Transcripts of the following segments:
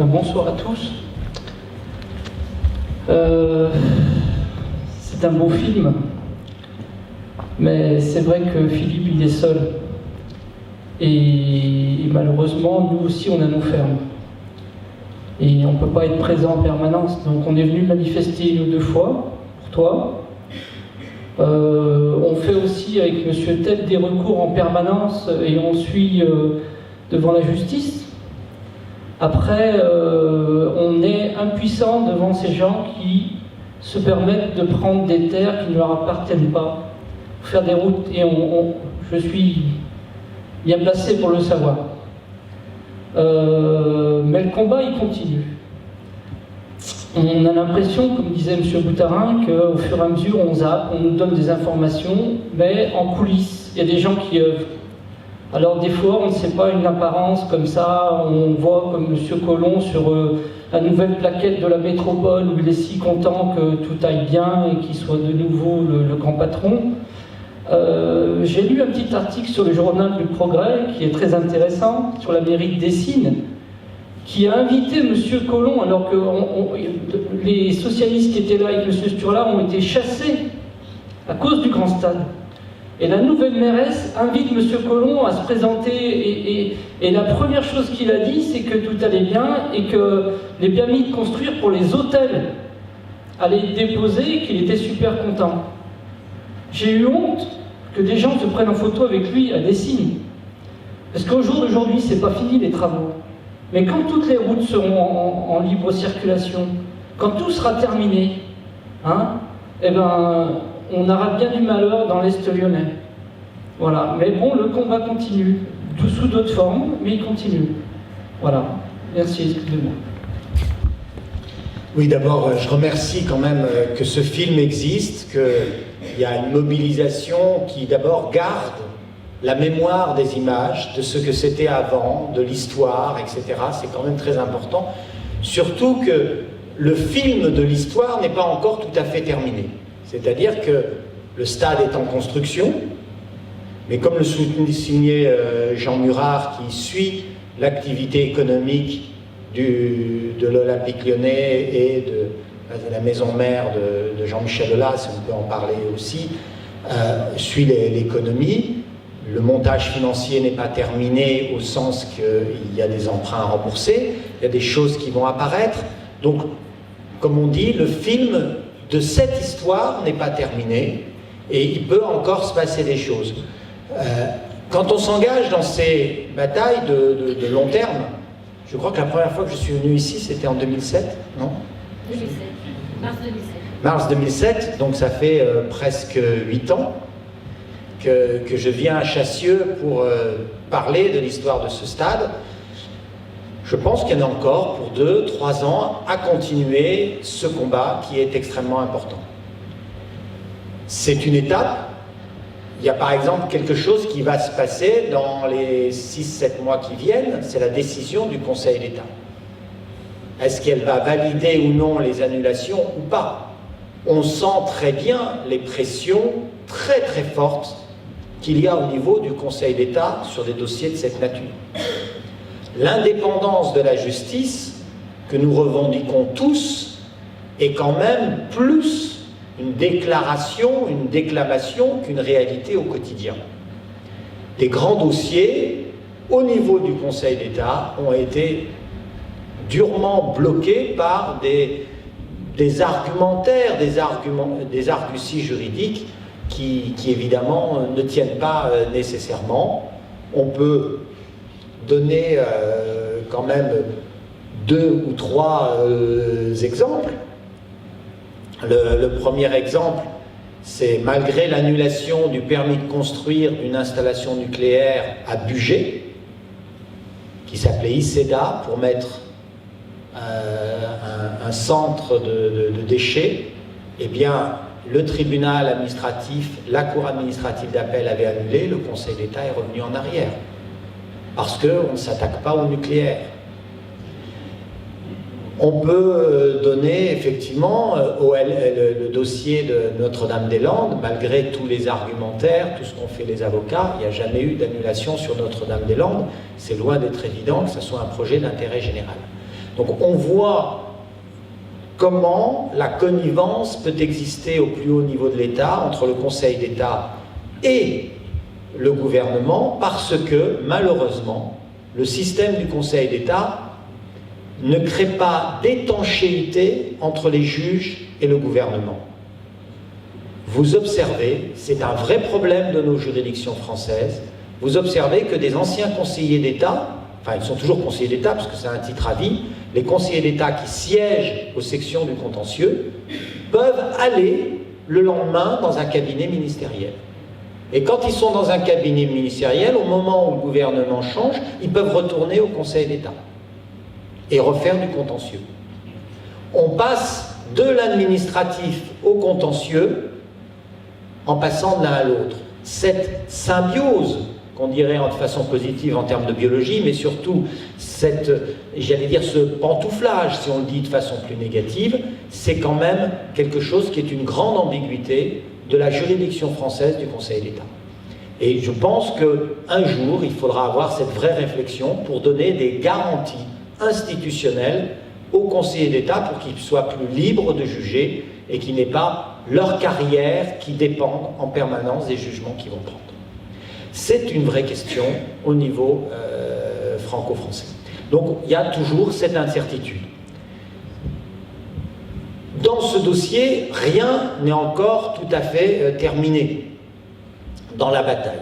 Bonsoir à tous. C'est un beau film, mais c'est vrai que Philippe, il est seul. Et malheureusement, nous aussi, on a nos fermes. Et on ne peut pas être présent en permanence. Donc on est venu manifester 1 ou 2 fois pour toi. On fait aussi avec M. Tête des recours en permanence et on suit devant la justice. Après, on est impuissant devant ces gens qui se permettent de prendre des terres qui ne leur appartiennent pas, pour faire des routes, et je suis bien placé pour le savoir. Mais le combat, il continue. On a l'impression, comme disait M. Boutarin, qu'au fur et à mesure, on zappe, on nous donne des informations, mais en coulisses, il y a des gens qui œuvrent. Alors des fois, on ne sait pas une apparence comme ça, on voit comme M. Collomb sur la nouvelle plaquette de la métropole où il est si content que tout aille bien et qu'il soit de nouveau le grand patron. J'ai lu un petit article sur le journal du Progrès qui est très intéressant, sur la mairie de Dessines, qui a invité M. Collomb, alors que les socialistes qui étaient là avec M. Sturla ont été chassés à cause du grand stade. Et la nouvelle mairesse invite M. Collomb à se présenter et la première chose qu'il a dit, c'est que tout allait bien et que les permis de construire pour les hôtels allaient être déposés et qu'il était super content. J'ai eu honte que des gens se prennent en photo avec lui à Dessines. Parce qu'au jour d'aujourd'hui, c'est pas fini les travaux. Mais quand toutes les routes seront en libre circulation, quand tout sera terminé, eh ben, on aura bien du malheur dans l'Est lyonnais. Voilà. Mais bon, le combat continue, tout sous d'autres formes, mais il continue. Voilà. Merci, excusez-moi. Oui, d'abord, je remercie quand même que ce film existe, qu'il y a une mobilisation qui d'abord garde la mémoire des images, de ce que c'était avant, de l'histoire, etc. C'est quand même très important. Surtout que le film de l'histoire n'est pas encore tout à fait terminé. C'est-à-dire que le stade est en construction, mais comme le soulignait Jean Murard, qui suit l'activité économique de l'Olympique Lyonnais et de la maison mère de Jean-Michel Aulas, on peut en parler aussi, suit l'économie. Le montage financier n'est pas terminé au sens qu'il y a des emprunts à rembourser, il y a des choses qui vont apparaître. Donc, comme on dit, le film de cette histoire n'est pas terminé et il peut encore se passer des choses. Quand on s'engage dans ces batailles de long terme, je crois que la première fois que je suis venu ici, c'était en 2007, non ? 2007, mars 2007. Mars 2007, donc ça fait presque 8 ans que je viens à Chassieux pour parler de l'histoire de ce stade. Je pense qu'il y en a encore pour 2-3 ans à continuer ce combat qui est extrêmement important. C'est une étape. Il y a par exemple quelque chose qui va se passer dans les 6-7 mois qui viennent, c'est la décision du Conseil d'État. Est-ce qu'elle va valider ou non les annulations ou pas? On sent très bien les pressions très très fortes qu'il y a au niveau du Conseil d'État sur des dossiers de cette nature. L'indépendance de la justice, que nous revendiquons tous, est quand même plus une déclaration, une déclamation qu'une réalité au quotidien. Des grands dossiers, au niveau du Conseil d'État, ont été durement bloqués par des argumentaires, des arguties juridiques qui évidemment ne tiennent pas nécessairement. On peut donner quand même 2 ou 3 exemples. Le premier exemple, c'est malgré l'annulation du permis de construire d'une installation nucléaire à Bugey, qui s'appelait ICEDA, pour mettre un centre de déchets, eh bien, le tribunal administratif, la cour administrative d'appel avait annulé, le Conseil d'État est revenu en arrière. Parce qu'on ne s'attaque pas au nucléaire. On peut donner effectivement le dossier de Notre-Dame-des-Landes, malgré tous les argumentaires, tout ce qu'ont fait les avocats, il n'y a jamais eu d'annulation sur Notre-Dame-des-Landes. C'est loin d'être évident que ce soit un projet d'intérêt général. Donc on voit comment la connivence peut exister au plus haut niveau de l'État, entre le Conseil d'État et le gouvernement, parce que, malheureusement, le système du Conseil d'État ne crée pas d'étanchéité entre les juges et le gouvernement. Vous observez, c'est un vrai problème de nos juridictions françaises, vous observez que des anciens conseillers d'État, enfin ils sont toujours conseillers d'État parce que c'est un titre à vie, les conseillers d'État qui siègent aux sections du contentieux peuvent aller le lendemain dans un cabinet ministériel. Et quand ils sont dans un cabinet ministériel, au moment où le gouvernement change, ils peuvent retourner au Conseil d'État et refaire du contentieux. On passe de l'administratif au contentieux en passant de l'un à l'autre. Cette symbiose, qu'on dirait de façon positive en termes de biologie, mais surtout cette, j'allais dire, ce pantouflage, si on le dit de façon plus négative, c'est quand même quelque chose qui est une grande ambiguïté de la juridiction française du Conseil d'État. Et je pense qu'un jour, il faudra avoir cette vraie réflexion pour donner des garanties institutionnelles aux conseillers d'État pour qu'ils soient plus libres de juger et qu'il n'ait pas leur carrière qui dépendent en permanence des jugements qu'ils vont prendre. C'est une vraie question au niveau franco-français. Donc il y a toujours cette incertitude. Dans ce dossier, rien n'est encore tout à fait terminé dans la bataille.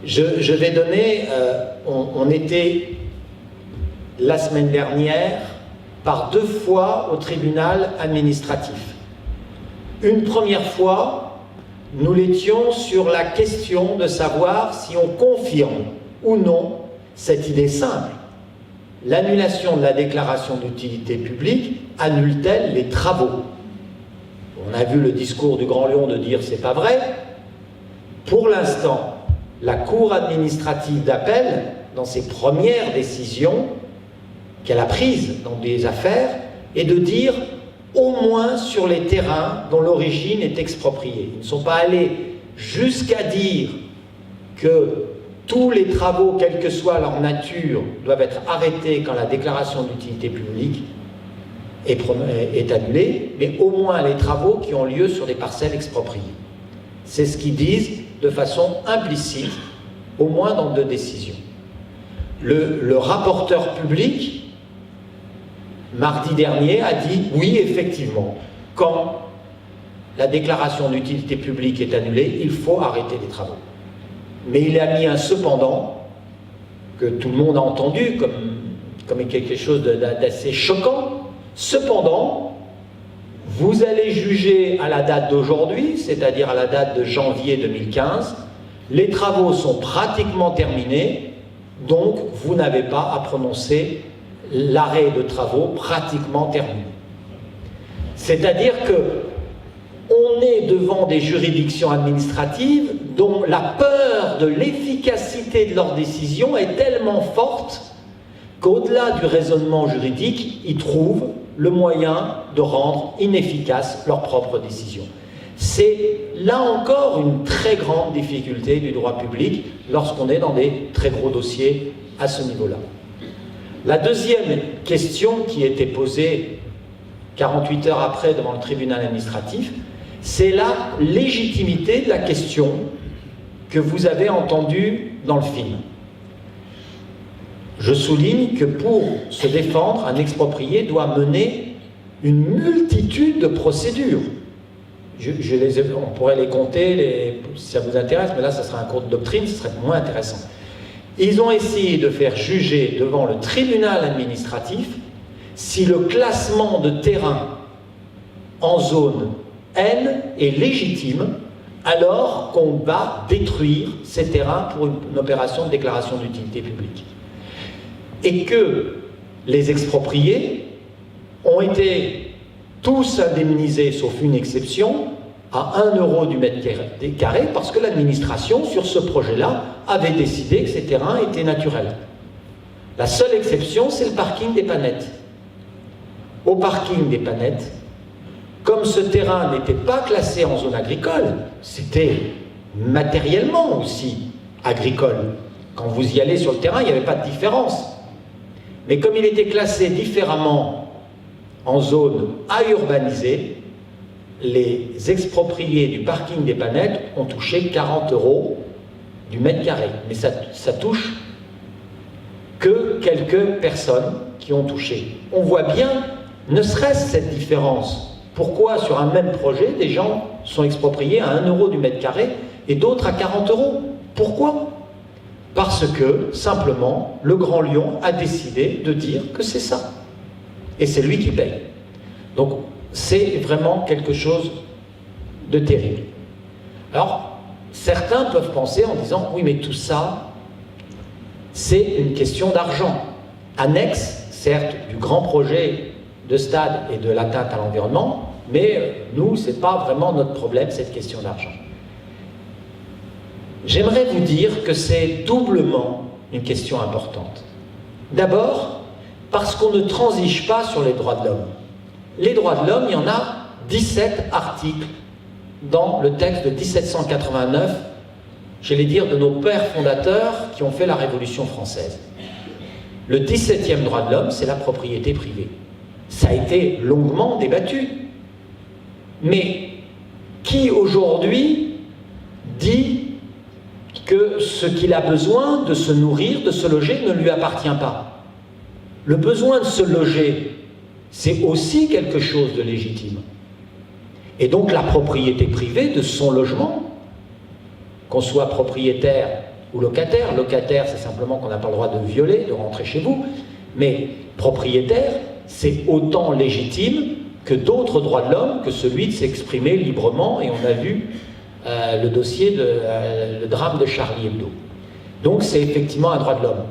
Je vais donner, on était la semaine dernière par 2 fois au tribunal administratif. Une première fois, nous l'étions sur la question de savoir si on confirme ou non cette idée simple. L'annulation de la déclaration d'utilité publique annule-t-elle les travaux? On a vu le discours du Grand Lion de dire c'est pas vrai. Pour l'instant, la Cour administrative d'appel, dans ses premières décisions qu'elle a prises dans des affaires, est de dire au moins sur les terrains dont l'origine est expropriée. Ils ne sont pas allés jusqu'à dire que tous les travaux, quelle que soit leur nature, doivent être arrêtés quand la déclaration d'utilité publique est annulée, mais au moins les travaux qui ont lieu sur des parcelles expropriées. C'est ce qu'ils disent de façon implicite, au moins dans 2 décisions. Le rapporteur public, mardi dernier, a dit oui, effectivement, quand la déclaration d'utilité publique est annulée, il faut arrêter les travaux. Mais il a mis un cependant, que tout le monde a entendu comme quelque chose d'assez choquant. Cependant, vous allez juger à la date d'aujourd'hui, c'est-à-dire à la date de janvier 2015, les travaux sont pratiquement terminés, donc vous n'avez pas à prononcer l'arrêt de travaux pratiquement terminé. C'est-à-dire que on est devant des juridictions administratives dont la peur de l'efficacité de leurs décisions est tellement forte qu'au-delà du raisonnement juridique, ils trouvent le moyen de rendre inefficaces leurs propres décisions. C'est là encore une très grande difficulté du droit public lorsqu'on est dans des très gros dossiers à ce niveau-là. La deuxième question qui était posée 48 heures après devant le tribunal administratif, c'est la légitimité de la question que vous avez entendue dans le film. Je souligne que pour se défendre, un exproprié doit mener une multitude de procédures. On pourrait les compter si ça vous intéresse, mais là, ça serait un cours de doctrine, ce serait moins intéressant. Ils ont essayé de faire juger devant le tribunal administratif si le classement de terrain en zone N est légitime alors qu'on va détruire ces terrains pour une opération de déclaration d'utilité publique. Et que les expropriés ont été tous indemnisés, sauf une exception, à 1 € du mètre carré, parce que l'administration, sur ce projet-là, avait décidé que ces terrains étaient naturels. La seule exception, c'est le parking des Panettes. Au parking des Panettes, comme ce terrain n'était pas classé en zone agricole, c'était matériellement aussi agricole. Quand vous y allez sur le terrain, il n'y avait pas de différence. Mais comme il était classé différemment en zone à urbaniser, les expropriés du parking des Panettes ont touché 40 € du mètre carré. Mais ça touche que quelques personnes qui ont touché. On voit bien, ne serait-ce cette différence. Pourquoi sur un même projet, des gens sont expropriés à 1 € du mètre carré et d'autres à 40 €? Pourquoi? Parce que, simplement, le Grand Lyon a décidé de dire que c'est ça. Et c'est lui qui paye. Donc, c'est vraiment quelque chose de terrible. Alors, certains peuvent penser en disant, oui, mais tout ça, c'est une question d'argent. Annexe, certes, du grand projet de stade et de l'atteinte à l'environnement, mais nous, ce n'est pas vraiment notre problème, cette question d'argent. J'aimerais vous dire que c'est doublement une question importante. D'abord, parce qu'on ne transige pas sur les droits de l'homme. Les droits de l'homme, il y en a 17 articles dans le texte de 1789, j'allais dire de nos pères fondateurs qui ont fait la Révolution française. Le 17e droit de l'homme, c'est la propriété privée. Ça a été longuement débattu. Mais qui aujourd'hui dit que ce qu'il a besoin de se nourrir, de se loger, ne lui appartient pas? Le besoin de se loger, c'est aussi quelque chose de légitime. Et donc la propriété privée de son logement, qu'on soit propriétaire ou locataire, locataire c'est simplement qu'on n'a pas le droit de violer, de rentrer chez vous, mais propriétaire, c'est autant légitime que d'autres droits de l'homme, que celui de s'exprimer librement, et on a vu le dossier, le drame de Charlie Hebdo. Donc c'est effectivement un droit de l'homme.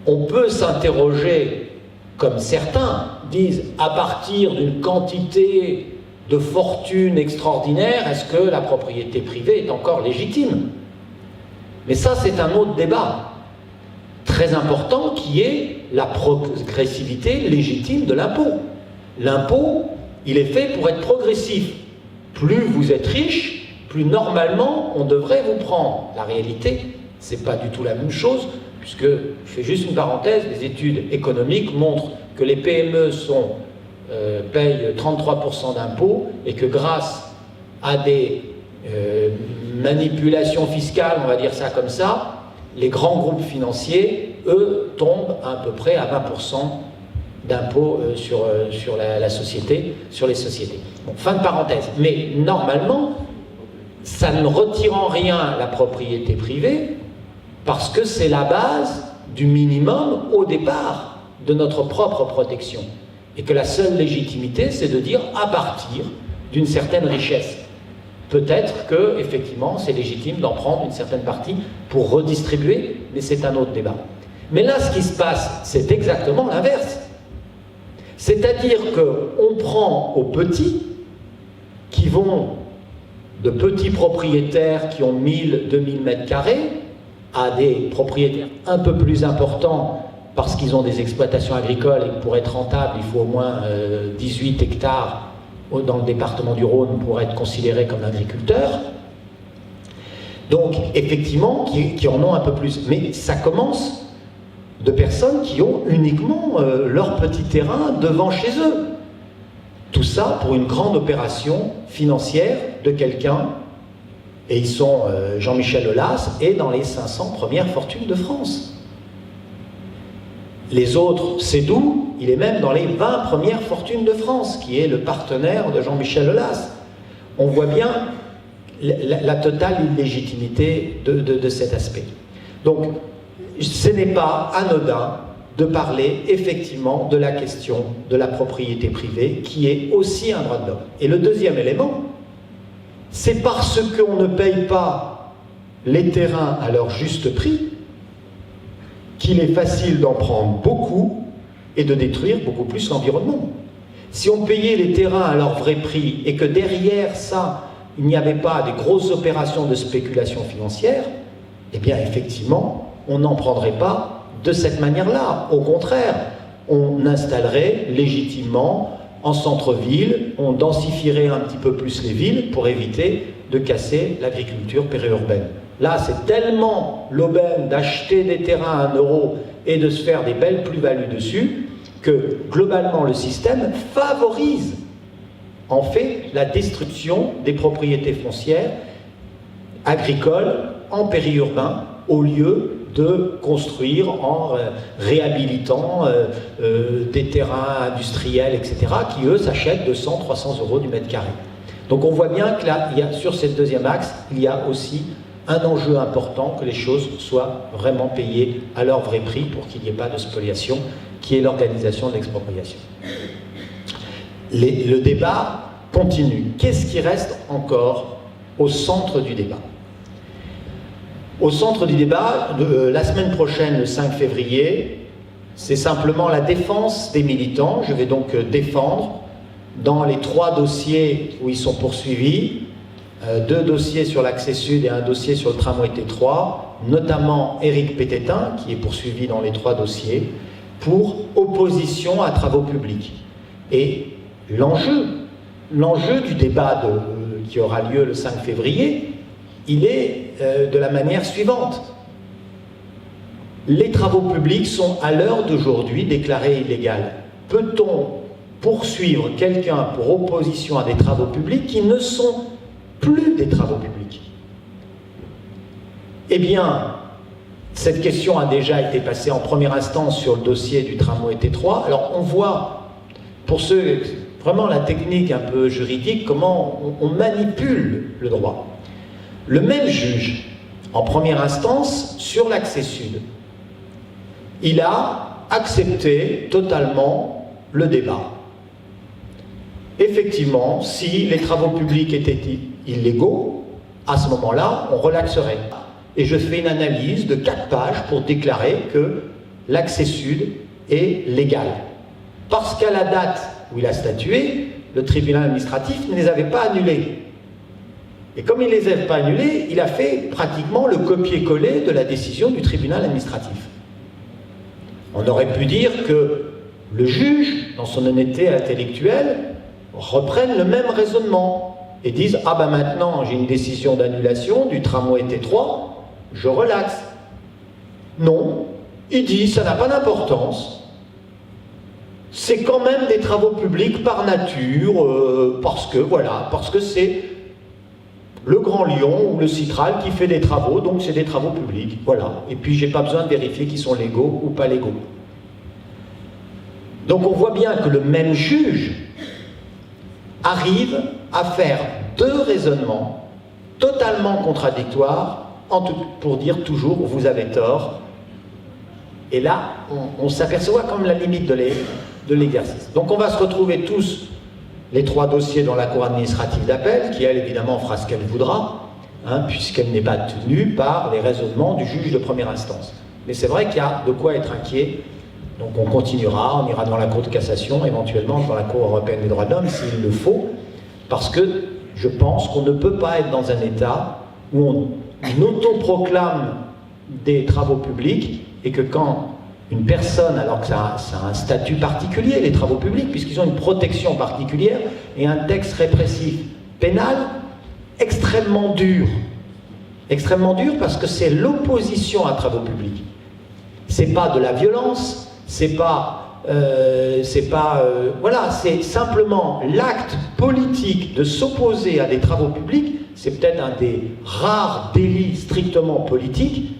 On peut s'interroger, comme certains disent, à partir d'une quantité de fortune extraordinaire, est-ce que la propriété privée est encore légitime? Mais ça, c'est un autre débat très important qui est la progressivité légitime de l'impôt. L'impôt, il est fait pour être progressif. Plus vous êtes riche, plus normalement on devrait vous prendre. La réalité, c'est pas du tout la même chose, puisque, je fais juste une parenthèse, les études économiques montrent que les PME payent 33% d'impôts et que grâce à des manipulations fiscales, on va dire ça comme ça, les grands groupes financiers, eux, tombent à peu près à 20% d'impôts sur la société, sur les sociétés. Bon, fin de parenthèse. Mais normalement, ça ne retire en rien la propriété privée, parce que c'est la base du minimum au départ de notre propre protection. Et que la seule légitimité, c'est de dire à partir d'une certaine richesse. Peut-être que, effectivement, c'est légitime d'en prendre une certaine partie pour redistribuer, mais c'est un autre débat. Mais là, ce qui se passe, c'est exactement l'inverse. C'est-à-dire qu'on prend aux petits, qui vont de petits propriétaires qui ont 1000, 2000 mètres carrés, à des propriétaires un peu plus importants, parce qu'ils ont des exploitations agricoles et que pour être rentable, il faut au moins 18 hectares dans le département du Rhône pour être considéré comme agriculteur. Donc, effectivement, qui en ont un peu plus. Mais ça commence de personnes qui ont uniquement leur petit terrain devant chez eux. Tout ça pour une grande opération financière de quelqu'un, et ils sont Jean-Michel Aulas, et dans les 500 premières fortunes de France. Les autres, Sédou, il est même dans les 20 premières fortunes de France, qui est le partenaire de Jean-Michel Aulas. On voit bien la totale illégitimité de cet aspect. Donc, ce n'est pas anodin de parler effectivement de la question de la propriété privée, qui est aussi un droit de l'homme. Et le deuxième élément, c'est parce qu'on ne paye pas les terrains à leur juste prix qu'il est facile d'en prendre beaucoup et de détruire beaucoup plus l'environnement. Si on payait les terrains à leur vrai prix et que derrière ça, il n'y avait pas des grosses opérations de spéculation financière, eh bien effectivement, on n'en prendrait pas de cette manière-là. Au contraire, on installerait légitimement en centre-ville, on densifierait un petit peu plus les villes pour éviter de casser l'agriculture périurbaine. Là, c'est tellement l'aubaine d'acheter des terrains à 1 euro et de se faire des belles plus-values dessus que, globalement, le système favorise, en fait, la destruction des propriétés foncières agricoles en périurbain au lieu de construire en réhabilitant des terrains industriels, etc., qui, eux, s'achètent 200-300 euros du mètre carré. Donc on voit bien que là, sur cette deuxième axe, il y a aussi un enjeu important que les choses soient vraiment payées à leur vrai prix pour qu'il n'y ait pas de spoliation, qui est l'organisation de l'expropriation. Le débat continue. Qu'est-ce qui reste encore au centre du débat ? Au centre du débat, la semaine prochaine, le 5 février, c'est simplement la défense des militants. Je vais donc défendre, dans les 3 dossiers où ils sont poursuivis, 2 dossiers sur l'accès sud et un dossier sur le tramway T3, notamment Éric Pététin, qui est poursuivi dans les 3 dossiers, pour opposition à travaux publics. Et l'enjeu du débat qui aura lieu le 5 février, il est de la manière suivante. Les travaux publics sont à l'heure d'aujourd'hui déclarés illégaux. Peut-on poursuivre quelqu'un pour opposition à des travaux publics qui ne sont plus des travaux publics? Eh bien, cette question a déjà été passée en première instance sur le dossier du tramway T3. Alors on voit, pour ceux, vraiment la technique un peu juridique, comment on manipule le droit. Le même juge, en première instance, sur l'accès sud, il a accepté totalement le débat. Effectivement, si les travaux publics étaient illégaux, à ce moment-là, on relaxerait. Et je fais une analyse de 4 pages pour déclarer que l'accès sud est légal. Parce qu'à la date où il a statué, le tribunal administratif ne les avait pas annulés. Et comme il ne les avait pas annulés, il a fait pratiquement le copier-coller de la décision du tribunal administratif. On aurait pu dire que le juge, dans son honnêteté intellectuelle, reprenne le même raisonnement et dise « Ah ben maintenant, j'ai une décision d'annulation du tramway T3, je relaxe. » Non, il dit « Ça n'a pas d'importance. C'est quand même des travaux publics par nature, parce que c'est le Grand Lyon ou le Citral qui fait des travaux, donc c'est des travaux publics. Voilà. Et puis j'ai pas besoin de vérifier qu'ils sont légaux ou pas légaux. » Donc on voit bien que le même juge arrive à faire 2 raisonnements totalement contradictoires pour dire toujours « vous avez tort ». Et là, on s'aperçoit comme la limite de l'exercice. Donc on va se retrouver tous, les 3 dossiers dans la cour administrative d'appel, qui elle évidemment fera ce qu'elle voudra, puisqu'elle n'est pas tenue par les raisonnements du juge de première instance. Mais c'est vrai qu'il y a de quoi être inquiet. Donc on continuera, on ira dans la Cour de cassation, éventuellement dans la Cour européenne des droits de l'homme s'il le faut, parce que je pense qu'on ne peut pas être dans un État où on autoproclame des travaux publics et que quand une personne, alors que ça a un statut particulier, les travaux publics, puisqu'ils ont une protection particulière et un texte répressif pénal extrêmement dur parce que c'est l'opposition à travaux publics. C'est pas de la violence, c'est simplement l'acte politique de s'opposer à des travaux publics. C'est peut-être un des rares délits strictement politiques.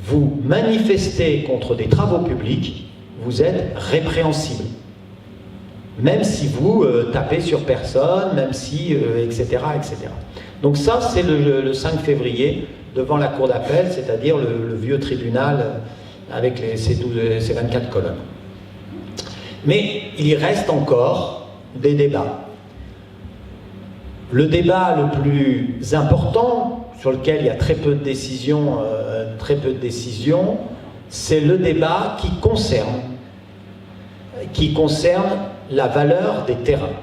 Vous manifestez contre des travaux publics, vous êtes répréhensible. Même si vous tapez sur personne, même si, etc., etc. Donc ça, c'est le 5 février, devant la cour d'appel, c'est-à-dire le vieux tribunal avec ces 24 colonnes. Mais il y reste encore des débats. Le débat le plus important, sur lequel il y a très peu de décisions, c'est le débat qui concerne la valeur des terrains.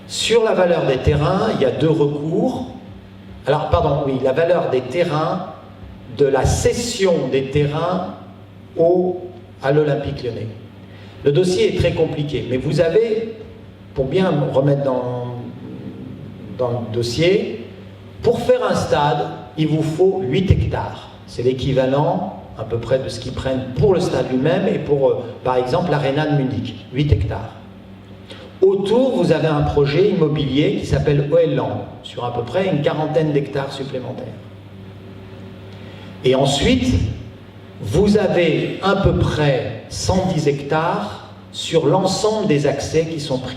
Sur la valeur des terrains, il y a 2 recours. Alors, pardon, oui, la valeur des terrains, de la cession des terrains à l'Olympique Lyonnais. Le dossier est très compliqué, mais vous avez, pour bien remettre dans le dossier, pour faire un stade, il vous faut 8 hectares. C'est l'équivalent à peu près de ce qu'ils prennent pour le stade lui-même et pour, par exemple, l'Arena de Munich, 8 hectares. Autour, vous avez un projet immobilier qui s'appelle OL-Land, sur à peu près une quarantaine d'hectares supplémentaires. Et ensuite, vous avez à peu près 110 hectares sur l'ensemble des accès qui sont pris.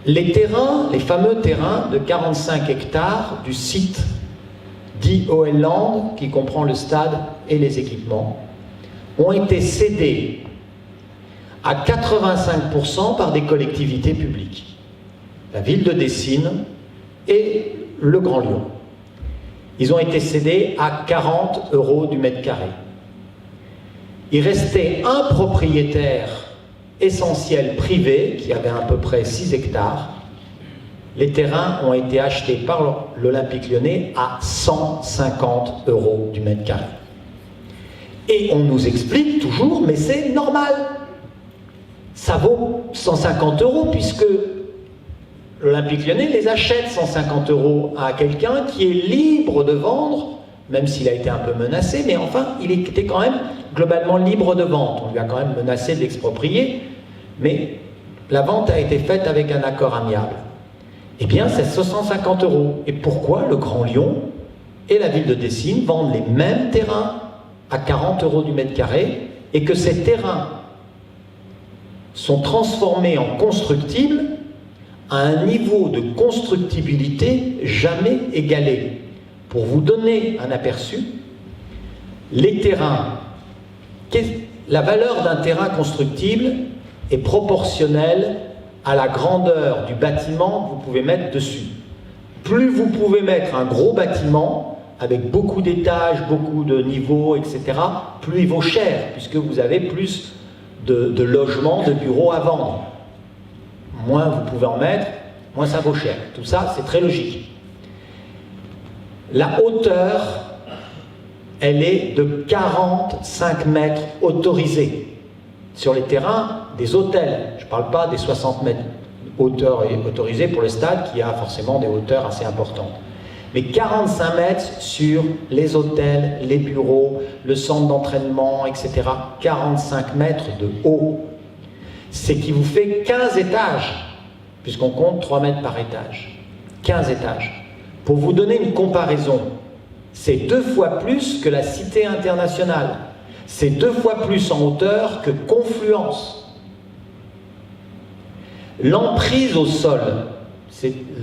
Les terrains, les fameux terrains de 45 hectares du site dit OL-Land, qui comprend le stade et les équipements, ont été cédés à 85% par des collectivités publiques. La ville de Dessines et le Grand Lyon. Ils ont été cédés à 40 € du mètre carré. Il restait un propriétaire essentiel privé qui avait à peu près 6 hectares. Les terrains ont été achetés par l'Olympique Lyonnais à 150 € du mètre carré. Et on nous explique toujours, mais c'est normal. Ça vaut 150 € puisque l'Olympique Lyonnais les achète 150 € à quelqu'un qui est libre de vendre, même s'il a été un peu menacé, mais enfin, il était quand même globalement libre de vente. On lui a quand même menacé d'exproprier, mais la vente a été faite avec un accord amiable. Eh bien, c'est 150 €. Et pourquoi le Grand Lyon et la ville de Dessines vendent les mêmes terrains à 40 € du mètre carré et que ces terrains sont transformés en constructibles à un niveau de constructibilité jamais égalé. Pour vous donner un aperçu, les terrains, la valeur d'un terrain constructible est proportionnelle à la grandeur du bâtiment que vous pouvez mettre dessus. Plus vous pouvez mettre un gros bâtiment avec beaucoup d'étages, beaucoup de niveaux, etc., plus il vaut cher, puisque vous avez plus de logements, de bureaux à vendre. Moins vous pouvez en mettre, moins ça vaut cher. Tout ça, c'est très logique. La hauteur, elle est de 45 mètres autorisés sur les terrains des hôtels. Je ne parle pas des 60 mètres hauteur autorisée pour le stade qui a forcément des hauteurs assez importantes. Mais 45 mètres sur les hôtels, les bureaux, le centre d'entraînement, etc. 45 mètres de haut. C'est qui vous fait 15 étages, puisqu'on compte 3 mètres par étage. 15 étages. Pour vous donner une comparaison, c'est 2 fois plus que la Cité internationale. C'est 2 fois plus en hauteur que Confluence. L'emprise au sol,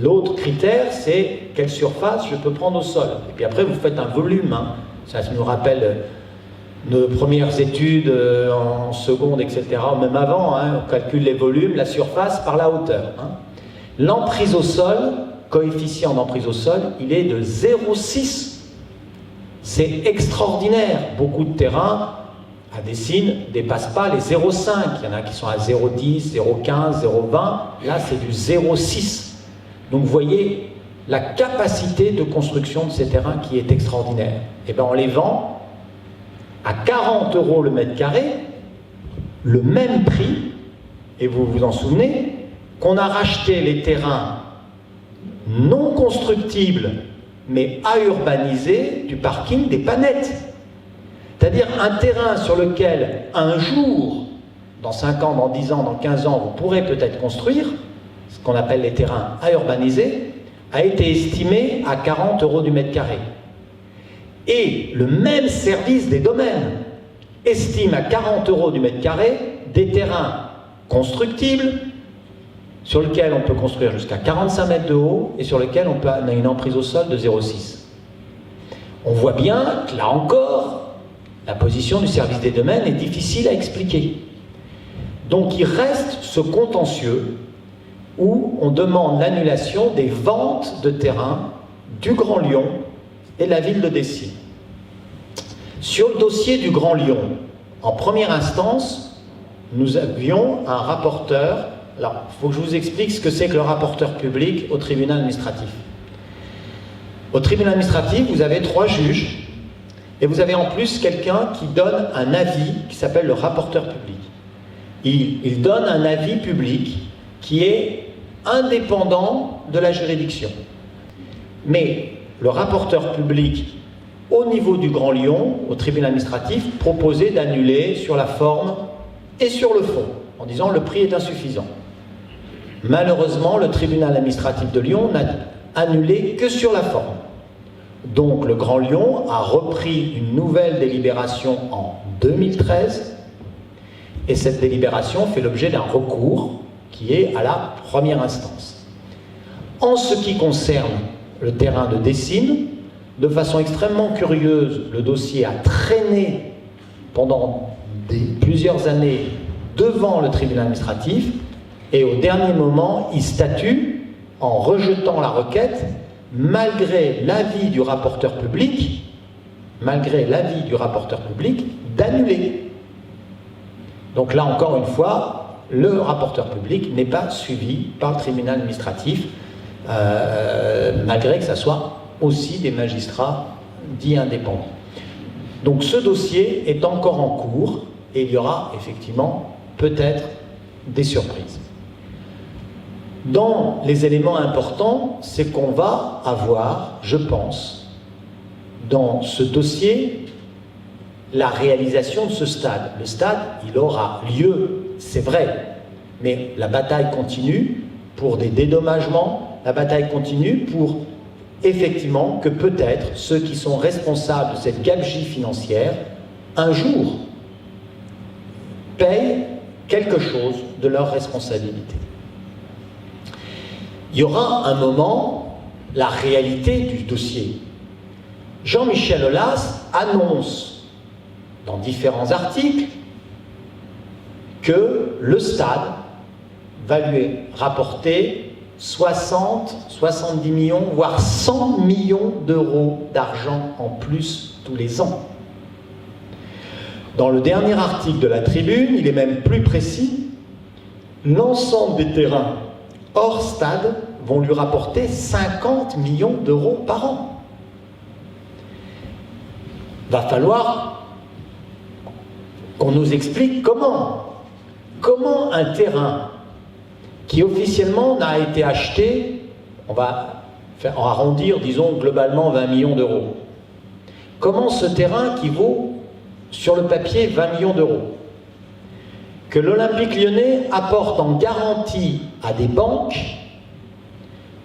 l'autre critère, c'est quelle surface je peux prendre au sol. Et puis après, vous faites un volume. Hein. Ça nous rappelle nos premières études en seconde, etc. Même avant, hein, on calcule les volumes, la surface par la hauteur. Hein. L'emprise au sol, coefficient d'emprise au sol, il est de 0,6. C'est extraordinaire. Beaucoup de terrains à Dessines ne dépassent pas les 0,5. Il y en a qui sont à 0,10, 0,15, 0,20. Là, c'est du 0,6. Donc, vous voyez la capacité de construction de ces terrains qui est extraordinaire. Et bien, on les vend à 40 € le mètre carré, le même prix, et vous vous en souvenez, qu'on a racheté les terrains non constructibles, mais à urbaniser du parking des Panettes. C'est-à-dire un terrain sur lequel, un jour, dans 5 ans, dans 10 ans, dans 15 ans, vous pourrez peut-être construire, ce qu'on appelle les terrains à urbaniser, a été estimé à 40 € du mètre carré. Et le même service des domaines estime à 40 € du mètre carré des terrains constructibles, sur lesquels on peut construire jusqu'à 45 mètres de haut et sur lesquels on a une emprise au sol de 0,6. On voit bien que là encore, la position du service des domaines est difficile à expliquer. Donc il reste ce contentieux où on demande l'annulation des ventes de terrain du Grand Lyon et de la ville de Dessines. Sur le dossier du Grand Lyon, en première instance, nous avions un rapporteur. Alors, il faut que je vous explique ce que c'est que le rapporteur public au tribunal administratif. Au tribunal administratif, vous avez 3 juges et vous avez en plus quelqu'un qui donne un avis qui s'appelle le rapporteur public. Il donne un avis public qui est indépendant de la juridiction. Mais le rapporteur public au niveau du Grand Lyon, au tribunal administratif, proposait d'annuler sur la forme et sur le fond, en disant le prix est insuffisant. Malheureusement, le tribunal administratif de Lyon n'a annulé que sur la forme. Donc le Grand Lyon a repris une nouvelle délibération en 2013, et cette délibération fait l'objet d'un recours qui est à la première instance. En ce qui concerne le terrain de Dessines, de façon extrêmement curieuse, le dossier a traîné pendant plusieurs années devant le tribunal administratif, et au dernier moment, il statue en rejetant la requête, malgré l'avis du rapporteur public, d'annuler. Donc là, encore une fois, le rapporteur public n'est pas suivi par le tribunal administratif, malgré que ça soit aussi des magistrats dits indépendants. Donc ce dossier est encore en cours, et il y aura effectivement peut-être des surprises. Dans les éléments importants, c'est qu'on va avoir, je pense, dans ce dossier, la réalisation de ce stade. Le stade, il aura lieu, c'est vrai, mais la bataille continue pour des dédommagements, la bataille continue pour, effectivement, que peut-être ceux qui sont responsables de cette gabegie financière, un jour, payent quelque chose de leur responsabilité. Il y aura un moment, la réalité du dossier. Jean-Michel Aulas annonce dans différents articles que le stade va lui rapporter 60, 70 millions, voire 100 millions d'euros d'argent en plus tous les ans. Dans le dernier article de la Tribune, il est même plus précis, l'ensemble des terrains hors stade vont lui rapporter 50 millions d'euros par an. Va falloir qu'on nous explique comment un terrain qui officiellement n'a été acheté, on va arrondir, disons globalement 20 millions d'euros. Comment ce terrain qui vaut sur le papier 20 millions d'euros, que l'Olympique Lyonnais apporte en garantie à des banques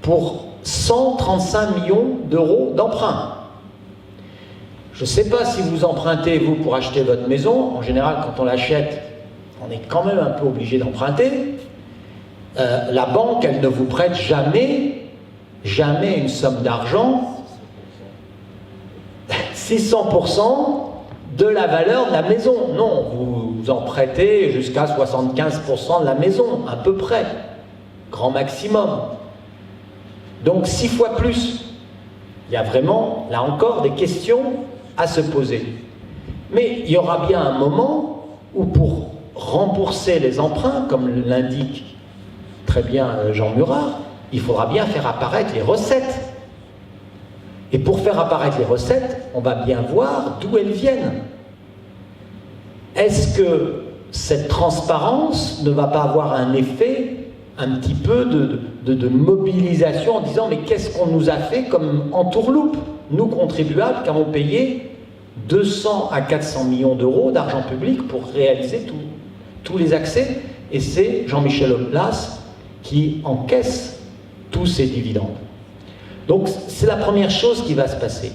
pour 135 millions d'euros d'emprunt. Je ne sais pas si vous empruntez, vous, pour acheter votre maison. En général, quand on l'achète, on est quand même un peu obligé d'emprunter. La banque, elle ne vous prête jamais une somme d'argent 600% de la valeur de la maison. Non, vous en prêtez jusqu'à 75% de la maison, à peu près, grand maximum. Donc 6 fois plus. Il y a vraiment, là encore, des questions à se poser. Mais il y aura bien un moment où, pour rembourser les emprunts, comme l'indique très bien Jean Murat, il faudra bien faire apparaître les recettes. Et pour faire apparaître les recettes, on va bien voir d'où elles viennent. Est-ce que cette transparence ne va pas avoir un effet un petit peu de mobilisation en disant mais qu'est-ce qu'on nous a fait comme entourloupe, nous contribuables qui avons payé 200 à 400 millions d'euros d'argent public pour réaliser tous les accès, et c'est Jean-Michel Aulas qui encaisse tous ces dividendes. Donc c'est la première chose qui va se passer.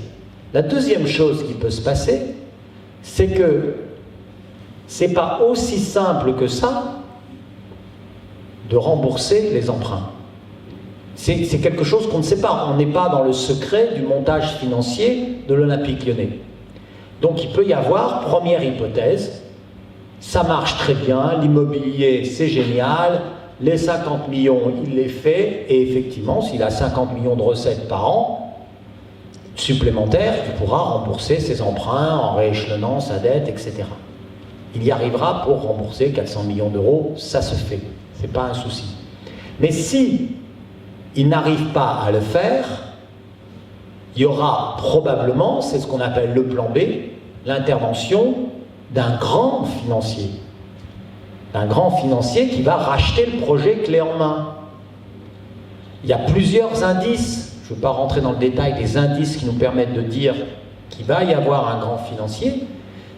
La deuxième chose qui peut se passer, c'est que c'est pas aussi simple que ça de rembourser les emprunts. C'est quelque chose qu'on ne sait pas. On n'est pas dans le secret du montage financier de l'Olympique Lyonnais. Donc il peut y avoir, première hypothèse, ça marche très bien, l'immobilier c'est génial, les 50 millions il les fait, et effectivement s'il a 50 millions de recettes par an supplémentaires, il pourra rembourser ses emprunts en rééchelonnant sa dette, etc. Il y arrivera pour rembourser 400 millions d'euros, ça se fait, c'est pas un souci. Mais si il n'arrive pas à le faire, il y aura probablement, c'est ce qu'on appelle le plan B, l'intervention d'un grand financier. Un grand financier qui va racheter le projet clé en main. Il y a plusieurs indices je ne veux pas rentrer dans le détail des indices qui nous permettent de dire qu'il va y avoir un grand financier,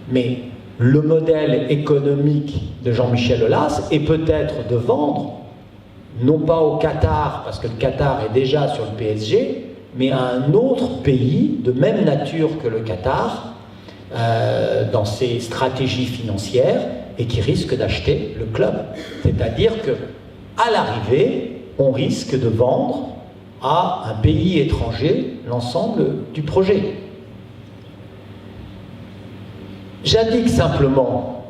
mais le modèle économique de Jean-Michel Aulas est peut-être de vendre, non pas au Qatar, parce que le Qatar est déjà sur le PSG, mais à un autre pays de même nature que le Qatar, dans ses stratégies financières, et qui risque d'acheter le club. C'est-à-dire qu'à l'arrivée, on risque de vendre à un pays étranger l'ensemble du projet. J'indique simplement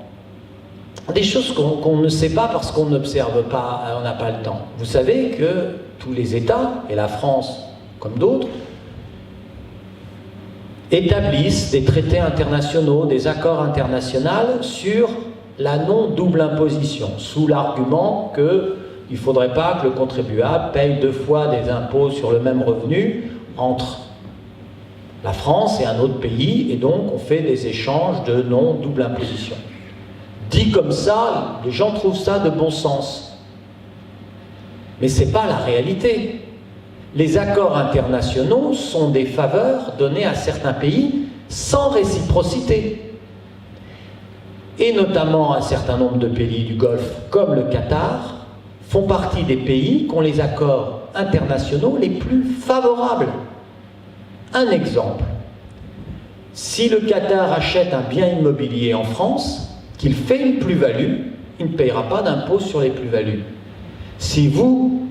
des choses qu'on ne sait pas parce qu'on n'observe pas, on n'a pas le temps. Vous savez que tous les États, et la France comme d'autres, établissent des traités internationaux, des accords internationaux sur la non-double imposition, sous l'argument qu'il ne faudrait pas que le contribuable paye 2 fois des impôts sur le même revenu entre la France et un autre pays, et donc on fait des échanges de non-double imposition. Dit comme ça, les gens trouvent ça de bon sens. Mais ce n'est pas la réalité. Les accords internationaux sont des faveurs données à certains pays sans réciprocité. Et notamment un certain nombre de pays du Golfe, comme le Qatar, font partie des pays qui ont les accords internationaux les plus favorables. Un exemple, si le Qatar achète un bien immobilier en France, qu'il fait une plus-value, il ne payera pas d'impôt sur les plus-values. Si vous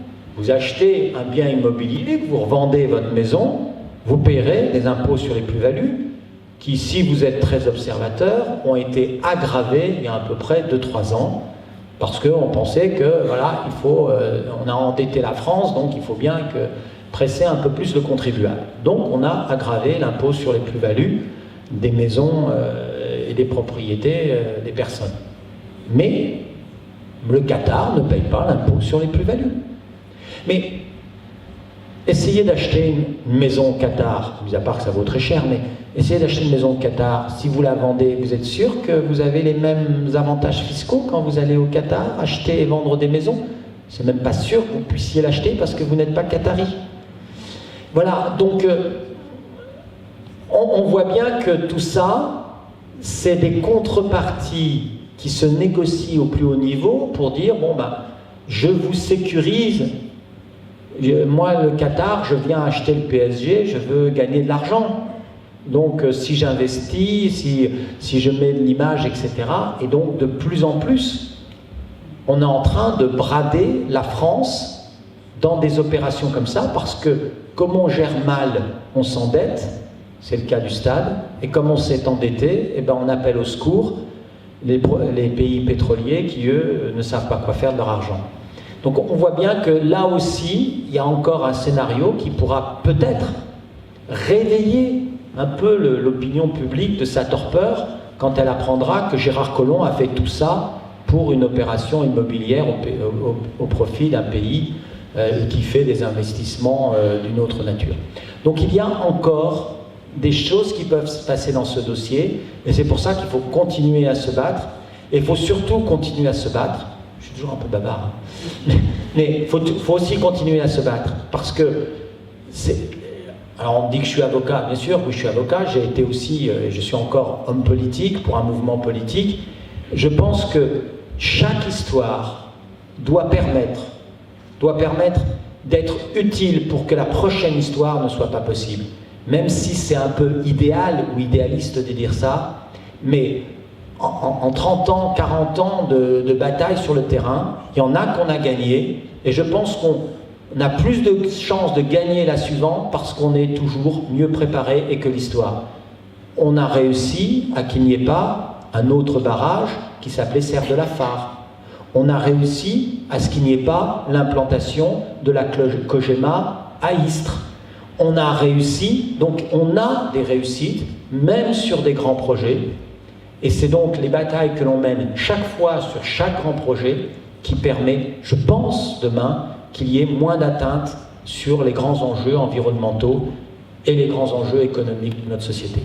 achetez un bien immobilier, que vous revendez votre maison, vous paierez des impôts sur les plus-values qui, si vous êtes très observateur, ont été aggravés il y a à peu près 2-3 ans, parce qu'on pensait que, voilà, on a endetté la France, donc il faut bien presser un peu plus le contribuable. Donc on a aggravé l'impôt sur les plus-values des maisons et des propriétés des personnes. Mais le Qatar ne paye pas l'impôt sur les plus-values. Mais essayez d'acheter une maison au Qatar, mis à part que ça vaut très cher, mais essayez d'acheter une maison au Qatar. Si vous la vendez, vous êtes sûr que vous avez les mêmes avantages fiscaux quand vous allez au Qatar, acheter et vendre des maisons? C'est même pas sûr que vous puissiez l'acheter parce que vous n'êtes pas qatari. Voilà, donc on voit bien que tout ça, c'est des contreparties qui se négocient au plus haut niveau pour dire, bon ben, je vous sécurise. Moi, le Qatar, je viens acheter le PSG, je veux gagner de l'argent. Donc, si j'investis, si je mets de l'image, etc. Et donc, de plus en plus, on est en train de brader la France dans des opérations comme ça, parce que comme on gère mal, on s'endette, c'est le cas du stade, et comme on s'est endetté, eh ben, on appelle au secours les pays pétroliers qui, eux, ne savent pas quoi faire de leur argent. Donc on voit bien que là aussi, il y a encore un scénario qui pourra peut-être réveiller un peu l'opinion publique de sa torpeur quand elle apprendra que Gérard Collomb a fait tout ça pour une opération immobilière au profit d'un pays qui fait des investissements d'une autre nature. Donc il y a encore des choses qui peuvent se passer dans ce dossier, et c'est pour ça qu'il faut continuer à se battre, et il faut surtout continuer à se battre. Je suis toujours un peu bavard, mais il faut aussi continuer à se battre, parce que alors on dit que je suis avocat, bien sûr, oui je suis avocat, j'ai été aussi, je suis encore homme politique pour un mouvement politique. Je pense que chaque histoire doit permettre d'être utile pour que la prochaine histoire ne soit pas possible. Même si c'est un peu idéal ou idéaliste de dire ça, mais en 30 ans, 40 ans de bataille sur le terrain, il y en a qu'on a gagné, et je pense qu'on a plus de chances de gagner la suivante parce qu'on est toujours mieux préparé et que l'histoire. On a réussi à qu'il n'y ait pas un autre barrage qui s'appelait Serre de la Phare. On a réussi à ce qu'il n'y ait pas l'implantation de la Cogema à Istres. On a réussi, donc on a des réussites, même sur des grands projets, et c'est donc les batailles que l'on mène chaque fois sur chaque grand projet qui permet, je pense, demain, qu'il y ait moins d'atteintes sur les grands enjeux environnementaux et les grands enjeux économiques de notre société.